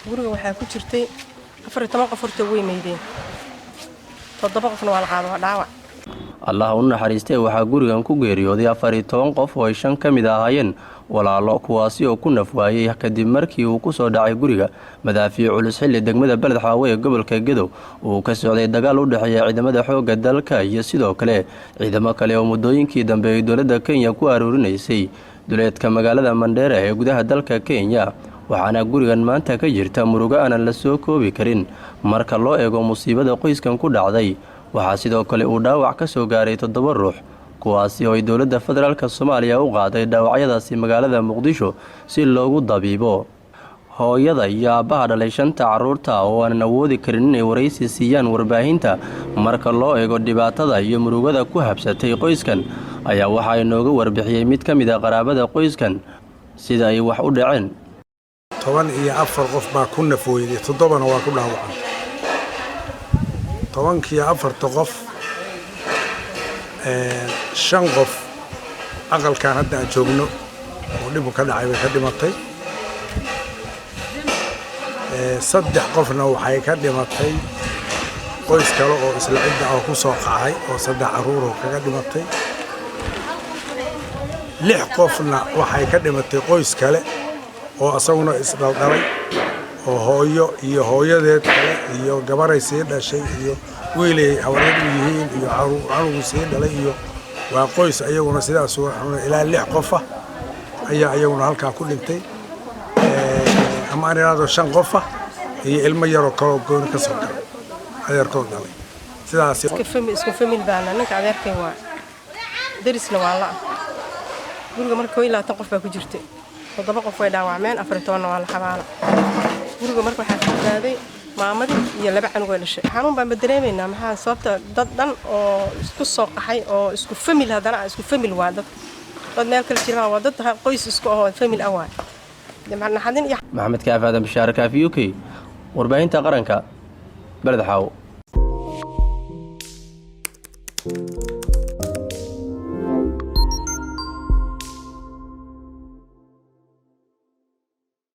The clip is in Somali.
guriga waxaa ku jirtay 14 qof horta way meydeen 7 qofna waa la qaaday waa dhaawac Allah u naxariistay waxaa gurigan ku geeriyooday 14 qof oo ay 5 kamid ahaayeen walaalo kuwaasi oo ku nafwaayay kadib markii uu ku soo dhacay guriga madaafiic culus xilli degmada Balad Xaawe ee gobolka Gedo uu ka socday dagaal u dhaxeeya ciidamada xoogga dalka iyo sidoo kale ciidamo kale oo muddooyinkii dambe ay dowladda Kenya ku aruurinaysay duleedka magaalada Mandera ee gudaha dalka Kenya waxaana gurigan maanta ka jirta murugo aan la soo koobi karin marka loo eego musiibada qoyskan ku dhacday waxaa sidoo kale uu dhaawac ka soo gaaray 7 ruux kuwaasi oo ay dowladda federaalka Soomaaliya u qaaday dhaawacyadaasi magaalada Muqdisho si loogu dabiibo hooyada iyo aabaha dhalay 5 caruurta oo aan awoodi karin inay wareysi siiyaan warbaahinta marka loo eego dhibaatada iyo murugada ku habsatay qoyskan ayaa waxa inooga warbixiyay mid ka mid ah qaraabada qoyskan sida ay wax u dhaceen 14 qof baa ku nafooyay 7 waa ku dhaawacay 14 qof 5 qof aqalkan hadda aan joogno oo dib u ka dhacay way ka dhimatay 3 qofna waxay ka dhimatay qoys kale oo isla cid ah ku soo qaxay oo 3 caruur oo kaga dhimatay 6 qofna waxay ka dhimatay qoys kale oo asaguna isdaldalay oo hooyo iyo hooyadeed kale iyo gabaray sii dhashay iyo wiilay haweeney yihiin iyo caruur sii dhalay iyo waa qoys ayaguna sidaas oo ilaa 6 qof ah ayaa ayaguna halka ku dhintay ama aan iraado 5 qof ah iyo ilmo yar oo kale goon ka soo galay adeerkood dhalay sidaas isku family baana ninka adeerkay waa darisna waa la guriga markii ilaa 10 qof baa ku jirtay 7 qof way dhaawacmeen 14 waa la xabaala guriga markii waxa ka qaaday maamadii iyo 2 canug oo dhashay xanuun baan dareemeynaa maxaa sababta dad dhan oo isku soo qaxay oo isku family hadana isku family waa dad meel kala jiraan waa dad qoys isku ah family ah waa Maxamed Kaaf Aadan Bishaar Kaafi UK warbaahinta qaranka Balad Xaawo